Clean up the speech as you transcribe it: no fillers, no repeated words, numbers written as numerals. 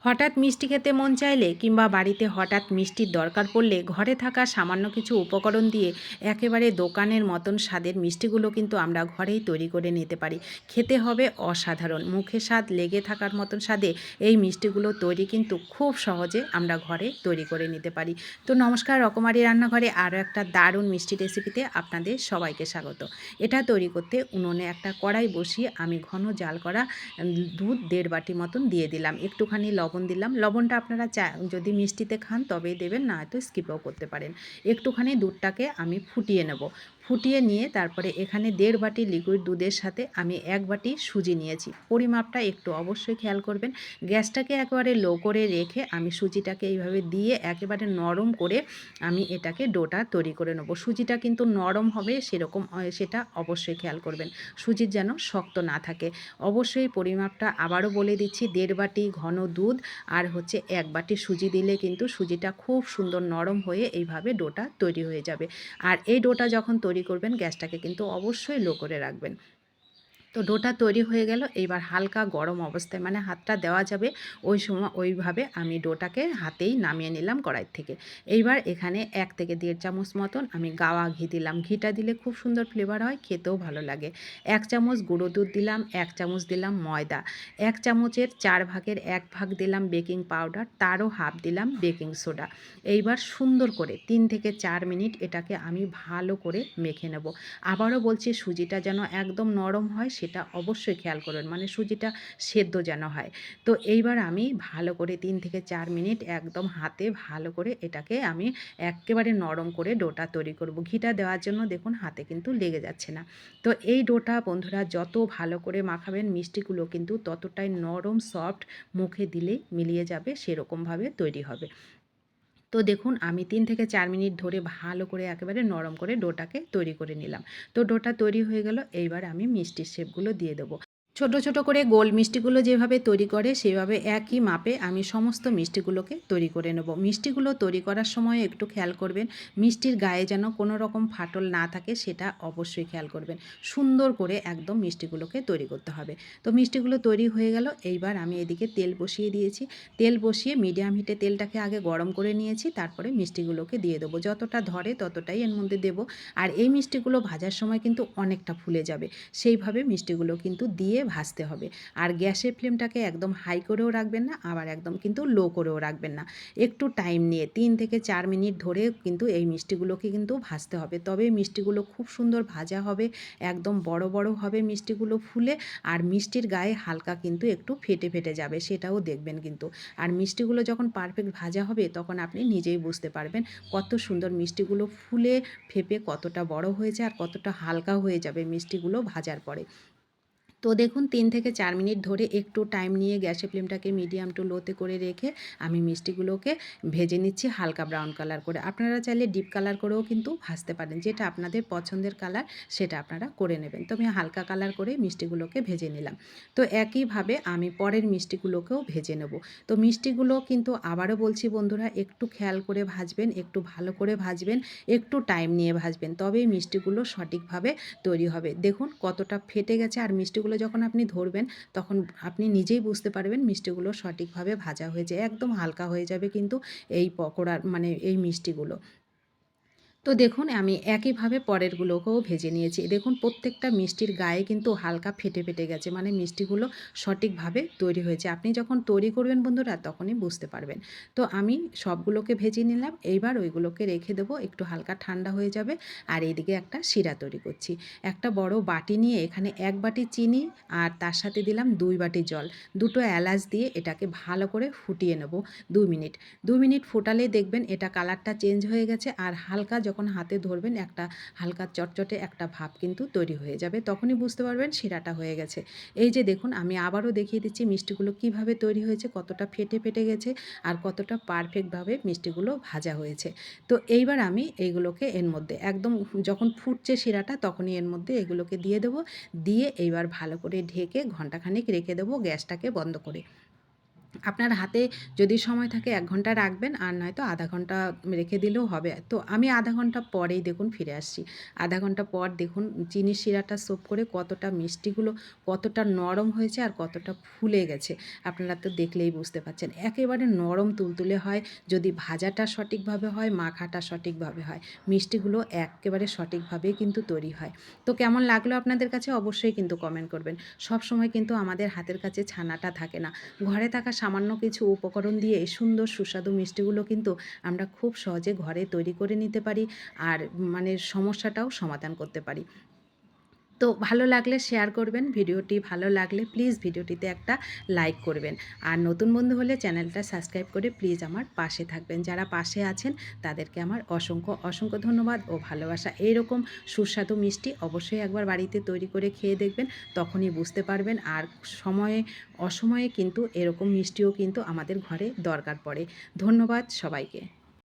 হঠাৎ মিষ্টি খেতে মন চাইলে কিংবা বাড়িতে হঠাৎ মিষ্টির দরকার পড়লে ঘরে থাকা সামান্য কিছু উপকরণ দিয়ে একেবারে দোকানের মতন স্বাদের মিষ্টিগুলো কিন্তু আমরা ঘরেই তৈরি করে নিতে পারি। খেতে হবে অসাধারণ, মুখে স্বাদ লেগে থাকার মতন স্বাদে এই মিষ্টিগুলো তৈরি কিন্তু খুব সহজে আমরা ঘরে তৈরি করে নিতে পারি। তো নমস্কার, রকমারি রান্নাঘরে আরও একটা দারুণ মিষ্টি রেসিপিতে আপনাদের সবাইকে স্বাগত। এটা তৈরি করতে উনুনে একটা কড়াই বসিয়ে আমি ঘন জাল করা দুধ 1.5 বাটি মতন দিয়ে দিলাম, একটুখানি লবণ দিলাম। লবণটা আপনারা যদি মিষ্টিতে খান তবেই দেবেন, না হয়তো স্কিপও করতে পারেন। একটুখানি দুধটাকে আমি ফুটিয়ে নেব। ফুটিয়ে নিয়ে তারপরে এখানে 1.5 বাটি লিকুইড দুধের সাথে আমি 1 বাটি সুজি নিয়েছি। পরিমাপটা একটু অবশ্যই খেয়াল করবেন। গ্যাসটাকে একেবারে লো করে রেখে আমি সুজিটাকে এইভাবে দিয়ে একেবারে নরম করে আমি এটাকে ডোটা তৈরি করে নেব। সুজিটা কিন্তু নরম হবে সেরকম সেটা অবশ্যই খেয়াল করবেন, সুজির যেন শক্ত না থাকে। অবশ্যই পরিমাপটা আবারও বলে দিচ্ছি, 1.5 বাটি ঘন দুধ আর 1 বাটি সুজি দিলে কিন্তু সুজিটা খুব সুন্দর নরম হয়ে এইভাবে ডোটা তৈরি হয়ে যাবে। আর এই ডোটা যখন তৈরি করবেন গ্যাসটাকে কিন্তু অবশ্যই লো করে রাখবেন। তো ডোটা তৈরি হয়ে গেল। এইবার হালকা গরম অবস্থায়, মানে হাতটা দেওয়া যাবে ওই সময়, ওইভাবে আমি ডোটাকে হাতেই নামিয়ে নিলাম কড়াই থেকে। এইবার এখানে 1 থেকে 1.5 চামচ মতন আমি গাওয়া ঘি দিলাম। ঘিটা দিলে খুব সুন্দর ফ্লেভার হয়, খেতেও ভালো লাগে। 1 চামচ গুঁড়ো দুধ দিলাম, 1 চামচ দিলাম ময়দা, 1 চামচের 4 ভাগের 1 ভাগ দিলাম বেকিং পাউডার, তারও হাফ দিলাম বেকিং সোডা। এইবার সুন্দর করে 3 থেকে 4 মিনিট এটাকে আমি ভালো করে মেখে নেব। আবারও বলছি, সুজিটা যেন একদম নরম হয় সেটা অবশ্যই খেয়াল করবেন, মানে সুজিটা সেদ্ধ যেন হয়। তো এইবার আমি ভালো করে 3 থেকে 4 মিনিট একদম হাতে ভালো করে এটাকে আমি একেবারে নরম করে ডোটা তৈরি করব। ঘিটা দেওয়ার জন্য দেখুন হাতে কিন্তু লেগে যাচ্ছে না। তো এই ডোটা বন্ধুরা যত ভালো করে মাখাবেন মিষ্টিগুলো কিন্তু ততটাই নরম সফট, মুখে দিলেই মিলিয়ে যাবে সেরকমভাবে তৈরি হবে। তো দেখুন আমি 3 থেকে 4 মিনিট ধরে ভালো করে একেবারে নরম করে ডোটাকে তৈরি করে নিলাম। তো ডোটা তৈরি হয়ে গেল। এইবার আমি মিষ্টির শেপগুলো দিয়ে দেবো। ছোট ছোট করে গোল মিষ্টিগুলো যেভাবে তৈরি করে সেভাবে একই মাপে আমি সমস্ত মিষ্টিগুলোকে তৈরি করে নেব। মিষ্টিগুলো তৈরি করার সময় একটু খেয়াল করবেন মিষ্টির গায়ে যেন কোনো রকম ফাটল না থাকে, সেটা অবশ্যই খেয়াল করবেন। সুন্দর করে একদম মিষ্টিগুলোকে তৈরি করতে হবে। তো মিষ্টিগুলো তৈরি হয়ে গেল। এইবার আমি এদিকে তেল বসিয়ে দিয়েছি। তেল বসিয়ে মিডিয়াম হিটে তেলটাকে আগে গরম করে নিয়েছি, তারপরে মিষ্টিগুলোকে দিয়ে দেবো। যতটা ধরে ততটাই এর মধ্যে দেবো। আর এই মিষ্টিগুলো ভাজার সময় কিন্তু অনেকটা ফুলে যাবে, সেইভাবে মিষ্টিগুলো কিন্তু দিয়ে ভাজতে হবে। আর গ্যাসের ফ্লেমটাকে একদম হাই করেও রাখবেন না, আবার একদম কিন্তু লো করেও রাখবেন না। একটু টাইম নিয়ে 3 থেকে 4 মিনিট ধরে কিন্তু এই মিষ্টিগুলোকে কিন্তু ভাজতে হবে, তবে মিষ্টিগুলো খুব সুন্দর ভাজা হবে, একদম বড় বড় হবে মিষ্টিগুলো ফুলে। আর মিষ্টির গায়ে হালকা কিন্তু একটু ফেটে ফেটে যাবে, সেটাও দেখবেন কিন্তু। আর মিষ্টিগুলো যখন পারফেক্ট ভাজা হবে তখন আপনি নিজেই বুঝতে পারবেন কত সুন্দর মিষ্টিগুলো ফুলে ফেপে কতটা বড় হয়েছে আর কতটা হালকা হয়ে যাবে মিষ্টিগুলো ভাজার পরে। তো দেখুন 3 থেকে 4 মিনিট ধরে একটু টাইম নিয়ে গ্যাসের ফ্লেমটাকে মিডিয়াম টু লোতে করে রেখে আমি মিষ্টিগুলোকে ভেজে নিচ্ছি হালকা ব্রাউন কালার করে। আপনারা চাইলে ডিপ কালার করেও কিন্তু ভাজতে পারেন, যেটা আপনাদের পছন্দের কালার সেটা আপনারা করে নেবেন। তো আমি হালকা কালার করে মিষ্টিগুলোকে ভেজে নিলাম। তো একইভাবে আমি পরের মিষ্টিগুলোকেও ভেজে নেব। তো মিষ্টিগুলো কিন্তু আবারও বলছি বন্ধুরা, একটু খেয়াল করে ভাজবেন, একটু ভালো করে ভাজবেন, একটু টাইম নিয়ে ভাজবেন, তবেই মিষ্টিগুলো সঠিকভাবে তৈরি হবে। দেখুন কতটা ফেটে গেছে, আর মিষ্টিগুলো যখন আপনি ধরবেন তখন আপনি নিজেই বুঝতে পারবেন মিষ্টিগুলো সঠিকভাবে ভাজা হয়েছে, একদম হালকা হয়ে যাবে কিন্তু এই পকোড়ার মানে এই মিষ্টিগুলো। তো দেখুন আমি একইভাবে পরেরগুলোকেও ভেজে নিয়েছি। দেখুন প্রত্যেকটা মিষ্টির গায়ে কিন্তু হালকা ফেটে ফেটে গেছে, মানে মিষ্টিগুলো সঠিকভাবে তৈরি হয়েছে। আপনি যখন তৈরি করবেন বন্ধুরা তখনই বুঝতে পারবেন। তো আমি সবগুলোকে ভেজে নিলাম। এইবার ওইগুলোকে রেখে দেবো, একটু হালকা ঠান্ডা হয়ে যাবে। আর এইদিকে একটা শিরা তৈরি করছি। একটা বড় বাটি নিয়ে এখানে 1 বাটি চিনি আর তার সাথে দিলাম 2 বাটি জল, দুটো এলাচ দিয়ে এটাকে ভালো করে ফুটিয়ে নেব 2 মিনিট। 2 মিনিট ফোটালেই দেখবেন এটা কালারটা চেঞ্জ হয়ে গেছে, আর হালকা যখন হাতে ধরবেন একটা হালকা চটচটে একটা ভাব কিন্তু তৈরি হয়ে যাবে, তখনই বুঝতে পারবেন শিরাটা হয়ে গেছে। এই যে দেখুন আমি আবারও দেখিয়ে দিচ্ছি মিষ্টিগুলো কিভাবে তৈরি হয়েছে, কতটা ফেটে ফেটে গেছে আর কতটা পারফেক্টভাবে মিষ্টিগুলো ভাজা হয়েছে। তো এইবার আমি এইগুলোকে এর মধ্যে একদম যখন ফুটছে শিরাটা তখনই এর মধ্যে এগুলোকে দিয়ে দেবো। দিয়ে এইবার ভালো করে ঢেকে ঘন্টাখানেক রেখে দেবো গ্যাসটাকে বন্ধ করে। আপনার হাতে যদি সময় থাকে ১ ঘন্টা রাখবেন, আর নয়তো আধা ঘন্টা রেখে দিলেও হবে। তো আমি আধা ঘন্টা পরেই দেখুন ফিরে আসছি। আধা ঘন্টা পর দেখুন চিনির শিরাটা সোপ করে কতটা মিষ্টিগুলো কতটা নরম হয়েছে আর কতটা ফুলে গেছে। আপনারা তো দেখলেই বুঝতে পারছেন। একেবারে নরম তুলতুলে হয় যদি ভাজাটা সঠিকভাবে হয়, মাখাটা সঠিকভাবে হয়। মিষ্টিগুলো এক্কেবারে সঠিকভাবেই কিন্তু তৈরি হয়। তো কেমন লাগলো আপনাদের কাছে অবশ্যই কিন্তু কমেন্ট করবেন। সবসময় কিন্তু আমাদের হাতের কাছে ছানাটা থাকে না। ঘরে থাকা সামান্য কিছু উপকরণ দিয়ে এই সুন্দর সুস্বাদু মিষ্টিগুলো কিন্তু আমরা খুব সহজে ঘরে তৈরি করে নিতে পারি, আর মানে সমস্যাটাও সমাধান করতে পারি। তো ভালো লাগলে শেয়ার করবেন, ভিডিওটি ভালো লাগলে প্লিজ ভিডিওটিতে একটা লাইক করবেন। আর নতুন বন্ধু হলে চ্যানেলটা সাবস্ক্রাইব করে প্লিজ আমার পাশে থাকবেন। যারা পাশে আছেন তাদেরকে আমার অসংখ্য অসংখ্য ধন্যবাদ ও ভালোবাসা। এইরকম সুস্বাদু মিষ্টি অবশ্যই একবার বাড়িতে তৈরি করে খেয়ে দেখবেন, তখনই বুঝতে পারবেন। আর সময়ে অসময়ে কিন্তু এরকম মিষ্টিও কিন্তু আমাদের ঘরে দরকার পড়ে। ধন্যবাদ সবাইকে।